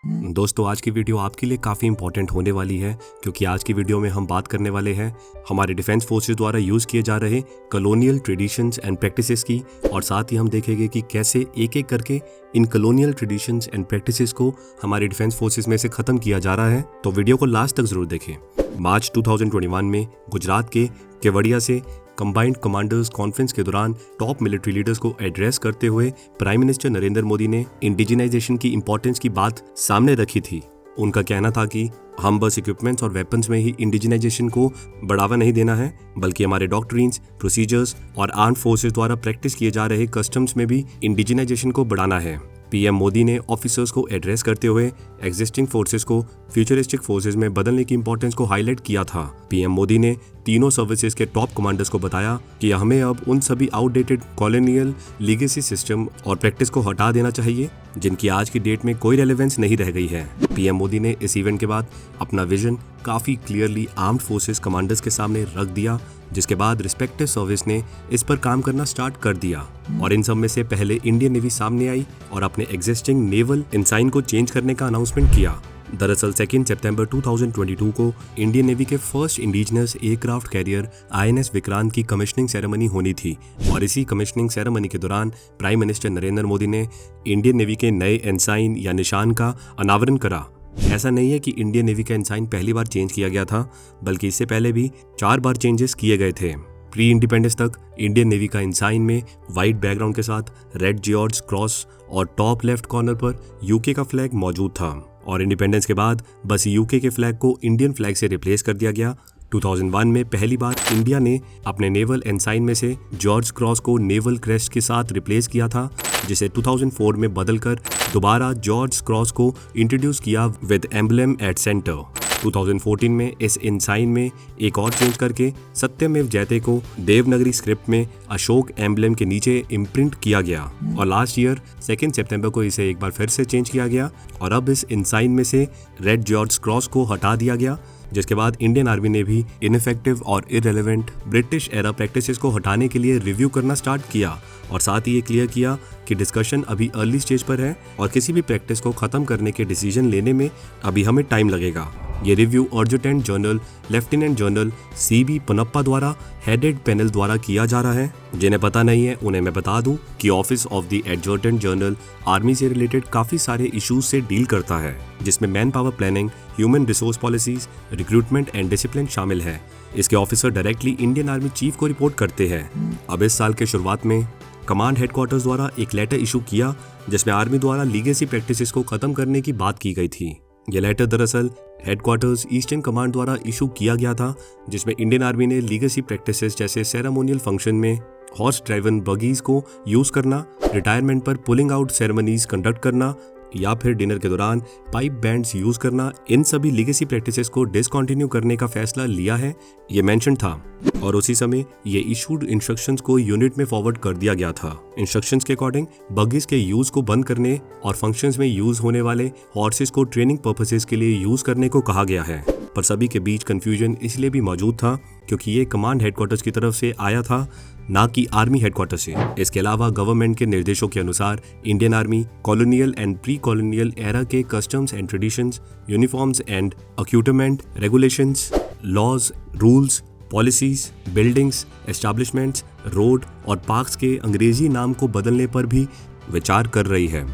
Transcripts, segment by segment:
दोस्तों, आज की वीडियो आपके लिए काफ़ी इंपॉर्टेंट होने वाली है क्योंकि आज की वीडियो में हम बात करने वाले हैं हमारे डिफेंस फोर्सेस द्वारा यूज़ किए जा रहे कॉलोनियल ट्रेडिशंस एंड प्रैक्टिसेस की, और साथ ही हम देखेंगे कि कैसे एक एक करके इन कॉलोनियल ट्रेडिशंस एंड प्रैक्टिसेस को हमारे डिफेंस फोर्सेस में से ख़त्म किया जा रहा है। तो वीडियो को लास्ट तक ज़रूर देखें। मार्च 2021 में गुजरात के केवड़िया से कंबाइंड कमांडर्स कॉन्फ्रेंस के दौरान टॉप मिलिट्री लीडर्स को एड्रेस करते हुए प्राइम मिनिस्टर नरेंद्र मोदी ने इंडिजिनाइजेशन की इंपॉर्टेंस की बात सामने रखी थी। उनका कहना था कि हम बस इक्विपमेंट्स और वेपन्स में ही इंडिजिनाइजेशन को बढ़ावा नहीं देना है, बल्कि हमारे डॉक्ट्रिन्स, प्रोसीजर्स और आर्म्ड फोर्सेस द्वारा प्रैक्टिस किए जा रहे कस्टम्स में भी इंडिजिनाइजेशन को बढ़ाना है। पीएम मोदी ने ऑफिसर्स को एड्रेस करते हुए एग्जिस्टिंग फोर्सेस को फ्यूचरिस्टिक फोर्सेस में बदलने की इंपॉर्टेंस को हाईलाइट किया था। पीएम मोदी ने तीनों सर्विसेज के टॉप कमांडर्स को बताया कि हमें अब उन सभी आउटडेटेड कॉलोनियल लीगेसी सिस्टम और प्रैक्टिस को हटा देना चाहिए जिनकी आज की डेट में कोई रेलेवेंस नहीं रह गई है। पीएम मोदी ने इस इवेंट के बाद अपना विजन काफी क्लियरली आर्म्ड फोर्सेस कमांडर्स के सामने रख दिया, जिसके बाद रिस्पेक्टिव सर्विस ने इस पर काम करना स्टार्ट कर दिया। और इन सब में से पहले इंडियन नेवी सामने आई और अपने एग्जिस्टिंग नेवल इंसाइन को चेंज करने का अनाउंसमेंट किया। दरअसल 2 सितंबर 2022 को इंडियन नेवी के first indigenous aircraft carrier INS Vikrant की कमिश्निंग सेरेमनी होनी थी, और इसी कमिश्निंग सेरेमनी के दौरान प्राइम मिनिस्टर नरेंद्र मोदी ने इंडियन नेवी के नए एंसाइन या निशान का अनावरण करा। ऐसा नहीं है कि इंडियन नेवी का एंसाइन पहली बार चेंज किया गया था, बल्कि इससे पहले भी 4 बार चेंजेस किए गए थे। प्री इंडिपेंडेंस तक इंडियन नेवी का एंसाइन में वाइट बैकग्राउंड के साथ रेड जॉर्ज क्रॉस और टॉप लेफ्ट कॉर्नर पर यूके का फ्लैग मौजूद था, और इंडिपेंडेंस के बाद बस यूके के फ्लैग को इंडियन फ्लैग से रिप्लेस कर दिया गया। 2001 में पहली बार इंडिया ने अपने नेवल एंसाइन में से जॉर्ज क्रॉस को नेवल क्रेस्ट के साथ रिप्लेस किया था, जिसे 2004 में बदलकर दोबारा जॉर्ज क्रॉस को इंट्रोड्यूस किया विद एम्बलम एट सेंटर। 2014 में इस एंसाइन में एक और चेंज करके सत्यमेव जयते को देवनागरी स्क्रिप्ट में अशोक एम्बलम के नीचे इम्प्रिंट किया गया, और लास्ट ईयर 2 सितंबर को इसे एक बार फिर से चेंज किया गया, और अब इस एंसाइन में से रेड जॉर्ज क्रॉस को हटा दिया गया, जिसके बाद इंडियन आर्मी ने भी इनफेक्टिव और इररिलेवेंट ब्रिटिश एरा प्रैक्टिसेस को हटाने के लिए रिव्यू करना स्टार्ट किया, और साथ ही ये क्लियर किया कि डिस्कशन अभी अर्ली स्टेज पर है और किसी भी प्रैक्टिस को खत्म करने के डिसीजन लेने में अभी हमें टाइम लगेगा। ये review adjutant general lieutenant general CB Ponnappa द्वारा हेडेड पैनल द्वारा किया जा रहा है। जिन्हें पता नहीं है उन्हें मैं बता दूं कि office of the adjutant general army से रिलेटेड काफी सारे इश्यूज से डील करता है, जिसमें man power planning, human resource policies, recruitment and discipline शामिल है। इसके officer directly Indian army chief को रिपोर्ट करते हैं। अब इस साल के शुरुआत में कमांड हेडक्वार्टर्स द्वारा एक लेटर इशू किया जिसमें आर्मी द्वारा लीगेसी प्रैक्टिसेस को खत्म करने की बात की गई थी। यह लेटर दरअसल हेडक्वार्टर्स ईस्टर्न कमांड द्वारा इशू किया गया था, जिसमें इंडियन आर्मी ने लीगेसी प्रैक्टिसेस जैसे सेरेमोनियल फंक्शन में हॉर्स ड्राइवन बगीज को यूज करना, रिटायरमेंट पर पुलिंग आउट सेरेमनीज कंडक्ट करना, या फिर डिनर के दौरान पाइप बैंड्स यूज करना, इन सभी लीगेसी प्रैक्टिसेस को डिसकंटिन्यू करने का फैसला लिया है, ये मेंशन था। और उसी समय ये इशूड इंस्ट्रक्शंस को यूनिट में फॉरवर्ड कर दिया गया था। इंस्ट्रक्शंस के अकॉर्डिंग बगीज के यूज को बंद करने और फंक्शंस में यूज होने वाले हॉर्सेस को ट्रेनिंग पर्पसेस के लिए यूज करने को कहा गया है। पर सभी के बीच कंफ्यूजन इसलिए भी मौजूद था क्योंकि ये कमांड हेडक्वार्टर्स की तरफ से आया था, ना कि आर्मी हेडक्वार्टर से। इसके अलावा गवर्नमेंट के निर्देशों के अनुसार Indian army colonial and pre colonial era के customs and traditions, uniforms and equipment, regulations, laws, rules, policies, buildings, establishments, road और पार्क्स के अंग्रेजी नाम को बदलने पर भी विचार कर रही है।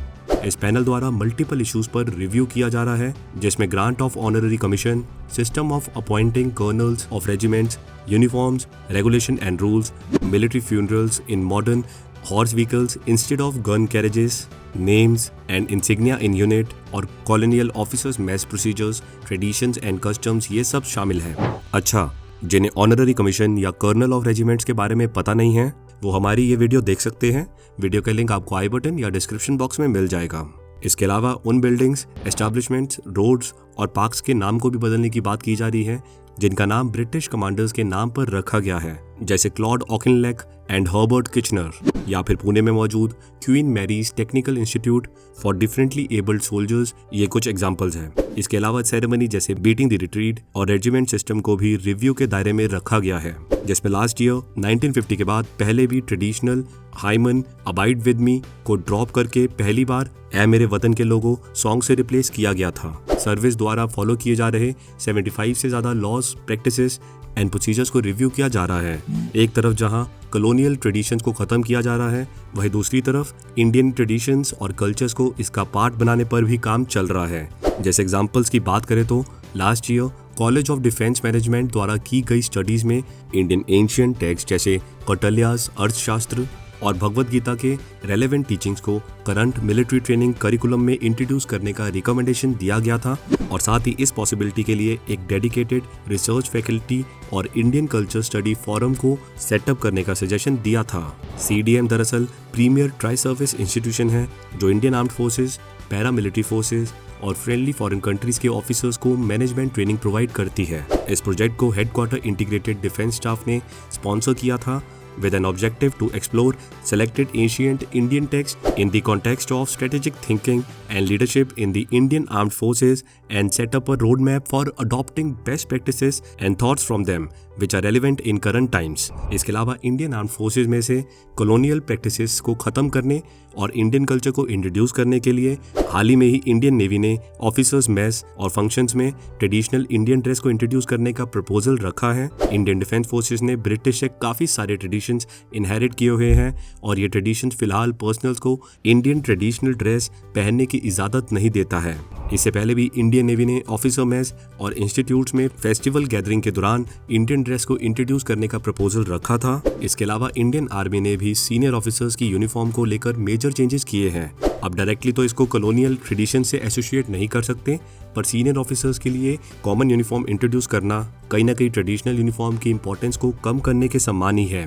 इस पैनल द्वारा मल्टीपल इश्यूज पर रिव्यू किया जा रहा है, जिसमें grant of honorary commission, system of appointing colonels of regiments, uniforms, regulation and rules, military funerals in modern horse vehicles instead of gun carriages, names and insignia in unit, और colonial officers mess procedures, traditions and customs, ये सब शामिल है। अच्छा, जिन्हें honorary commission या colonel of regiments के बारे में पता नहीं है वो हमारी ये वीडियो देख सकते हैं। वीडियो का लिंक आपको आई बटन या डिस्क्रिप्शन बॉक्स में मिल जाएगा। इसके अलावा उन बिल्डिंग्स, एस्टैब्लिशमेंट्स, रोड्स और पार्क्स के नाम को भी बदलने की बात की जा रही है जिनका नाम ब्रिटिश कमांडर्स के नाम पर रखा गया है, जैसे Claude Auchinleck and Herbert Kitchener. या फिर पुणे में मौजूद Queen Mary's technical institute for differently abled soldiers, ये कुछ एग्जांपल्स हैं। इसके अलावा सेरेमनी जैसे बीटिंग द रिट्रीट और रेजिमेंट सिस्टम को भी रिव्यू के दायरे में रखा गया है, जिसमें लास्ट ईयर 1950 के बाद पहले भी traditional hymn abide with me को ड्रॉप करके पहली बार ऐ मेरे वतन के लोगों सॉन्ग से रिप्लेस किया गया था। सर्विस द्वारा फॉलो किए जा रहे 75 से ज़्यादा लॉज, प्रैक्टिसेस एंड प्रोसीजर्स को रिव्यू किया जा रहा है। एक तरफ जहां कॉलोनियल ट्रेडिशंस को ख़त्म किया जा रहा है, वहीं दूसरी तरफ इंडियन ट्रेडिशंस और कल्चर्स को इसका पार्ट बनाने पर भी काम चल रहा है। जैसे एग्जांपल्स की बात करें तो last year college of defence management द्वारा की गई स्टडीज़ में इंडियन एंशियंट टेक्स्ट जैसे कौटिल्यास अर्थशास्त्र और भगवद गीता के रेलेवेंट टीचिंग्स को करंट मिलिट्री ट्रेनिंग करिकुलम में इंट्रोड्यूस करने का रिकमेंडेशन दिया गया था और साथ ही इस पॉसिबिलिटी के लिए एक डेडिकेटेड रिसर्च फैकल्टी और इंडियन कल्चर स्टडी फोरम को सेटअप करने का सजेशन दिया था। CDM दरअसल प्रीमियर ट्राई सर्विस इंस्टीट्यूशन है जो Indian armed forces, paramilitary forces और फ्रेंडली फॉरेन कंट्रीज के ऑफिसर्स को मैनेजमेंट ट्रेनिंग प्रोवाइड करती है। इस प्रोजेक्ट को हेडक्वार्टर इंटीग्रेटेड डिफेंस स्टाफ ने स्पॉन्सर किया था with an objective to explore selected ancient Indian texts in the context of strategic thinking and leadership in the Indian Armed Forces and set up a roadmap for adopting best practices and thoughts from them which are relevant in current times। इसके अलावा Indian armed forces में से colonial practices को ख़त्म करने और Indian culture को introduce करने के लिए हाल ही में ही इंडियन नेवी ने ऑफिसर्स मेस और फंक्शंस में ट्रेडिशनल इंडियन ड्रेस को इंट्रोड्यूस करने का प्रपोजल रखा है। इंडियन डिफेंस फोर्सेज ने ब्रिटिश से काफ़ी सारे ट्रेडिशंस इनहेरिट किए हुए हैं और ये ट्रेडिशंस फिलहाल पर्सनल्स को इंडियन ट्रेडिशनल ड्रेस पहनने की इजाज़त नहीं देता है। इससे पहले भी इंडियन नेवी ने ऑफिसर मेस और इंस्टीट्यूट्स में फेस्टिवल गैदरिंग के दौरान इंडियन ड्रेस को इंट्रोड्यूस करने का प्रपोजल रखा था। इसके अलावा इंडियन आर्मी ने भी सीनियर ऑफिसर्स की यूनिफॉर्म को लेकर मेजर चेंजेस किए हैं। अब डायरेक्टली तो इसको कॉलोनियल ट्रेडिशन से एसोसिएट नहीं कर सकते, पर सीनियर ऑफिसर्स के लिए कॉमन यूनिफॉर्म इंट्रोड्यूस करना कहीं ना कहीं ट्रेडिशनल यूनिफॉर्म की इंपॉर्टेंस को कम करने के समान ही है।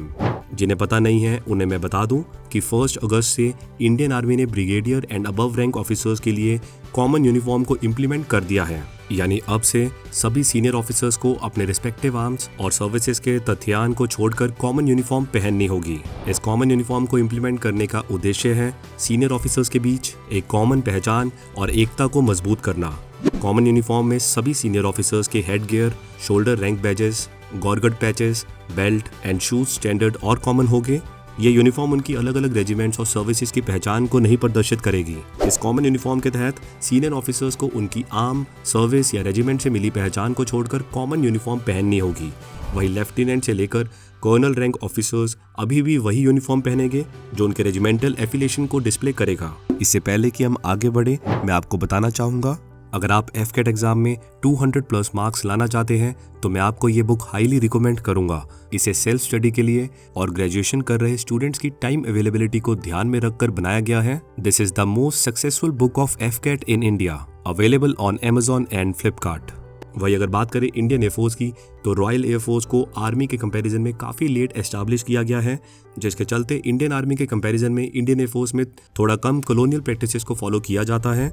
जिन्हें पता नहीं है उन्हें मैं बता दूं कि 1 अगस्त से इंडियन आर्मी ने brigadier and above rank officers के लिए कॉमन यूनिफॉर्म को इम्प्लीमेंट कर दिया है। यानी अब से सभी सीनियर ऑफिसर्स को अपने रिस्पेक्टिव आर्म्स और सर्विसेज के तथ्यान को छोड़कर कॉमन यूनिफॉर्म पहननी होगी। इस कॉमन यूनिफॉर्म को इम्प्लीमेंट करने का उद्देश्य है सीनियर ऑफिसर्स के बीच एक कॉमन पहचान और एकता को मजबूत करना। कॉमन यूनिफॉर्म में सभी सीनियर ऑफिसर्स के headgear, shoulder rank badges, gorget patches, belt and shoes standard और कॉमन होंगे। ये यूनिफॉर्म उनकी अलग अलग रेजिमेंट्स और सर्विसेज की पहचान को नहीं प्रदर्शित करेगी। इस कॉमन यूनिफॉर्म के तहत सीनियर ऑफिसर्स को उनकी आर्म, सर्विस या रेजिमेंट से मिली पहचान को छोड़कर कॉमन यूनिफॉर्म पहननी होगी। वहीं लेफ्टिनेंट से लेकर कर्नल रैंक ऑफिसर्स अभी भी वही यूनिफॉर्म पहनेंगे जो उनके रेजिमेंटल एफिलिएशन को डिस्प्ले करेगा। इससे पहले कि हम आगे बढ़े, मैं आपको बताना चाहूँगा, अगर आप FCAT एग्जाम में 200 प्लस मार्क्स लाना चाहते हैं तो मैं आपको ये बुक हाईली रिकमेंड करूंगा। इसे सेल्फ स्टडी के लिए और ग्रेजुएशन कर रहे स्टूडेंट्स की टाइम अवेलेबिलिटी को ध्यान में रखकर बनाया गया है। This is the most successful book of FCAT in India, available on Amazon and Flipkart। वही अगर बात करें इंडियन एयरफोर्स की, तो रॉयल एयरफोर्स को आर्मी के कंपैरिजन में काफ़ी लेट एस्टैब्लिश किया गया है, जिसके चलते इंडियन आर्मी के कंपैरिजन में इंडियन एयरफोर्स में थोड़ा कम कॉलोनियल प्रैक्टिसेस को फॉलो किया जाता है।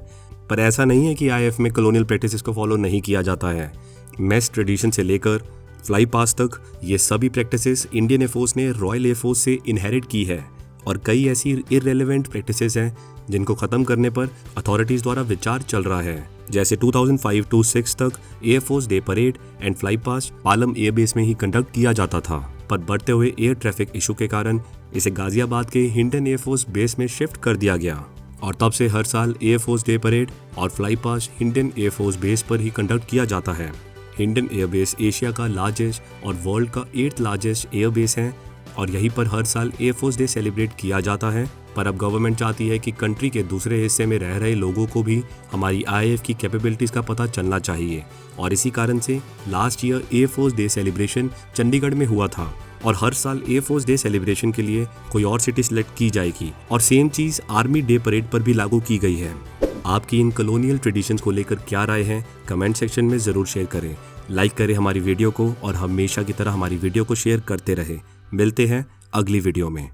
पर ऐसा नहीं है कि IAF में कॉलोनियल प्रैक्टिसेस को फॉलो नहीं किया जाता है। मेस ट्रेडिशन से लेकर फ्लाई पास तक ये सभी प्रैक्टिसेस इंडियन एयरफोर्स ने रॉयल एयरफोर्स से इनहेरिट की है और कई ऐसी इररेलेवेंट प्रैक्टिसेस हैं जिनको ख़त्म करने पर अथॉरिटीज़ द्वारा विचार चल रहा है। जैसे 2005-6 तक air force day parade and fly past Palam airbase में ही कंडक्ट किया जाता था, पर बढ़ते हुए एयर ट्रैफिक इशू के कारण इसे गाजियाबाद के हिंडन एयरफोर्स बेस में शिफ्ट कर दिया गया और तब से हर साल एयरफोर्स डे परेड और fly past Hindon air force base पर ही कंडक्ट किया जाता है। हिंडन एयरबेस एशिया का लार्जेस्ट और वर्ल्ड का 8th लार्जेस्ट एयरबेस है और यहीं पर हर साल एयरफोर्स डे सेलिब्रेट किया जाता है। पर अब गवर्नमेंट चाहती है कि कंट्री के दूसरे हिस्से में रह रहे लोगों को भी हमारी IAF की कैपेबिलिटीज़ का पता चलना चाहिए और इसी कारण से last year air force day celebration Chandigarh में हुआ था और हर साल एयरफोर्स डे सेलिब्रेशन के लिए कोई और सिटी सिलेक्ट की जाएगी और सेम चीज़ आर्मी डे परेड पर भी लागू की गई है। आपकी इन कॉलोनियल ट्रेडिशंस को लेकर क्या राय है, कमेंट सेक्शन में ज़रूर शेयर करें। लाइक करें हमारी वीडियो को और हमेशा की तरह हमारी वीडियो को शेयर करते रहें। मिलते हैं अगली वीडियो में।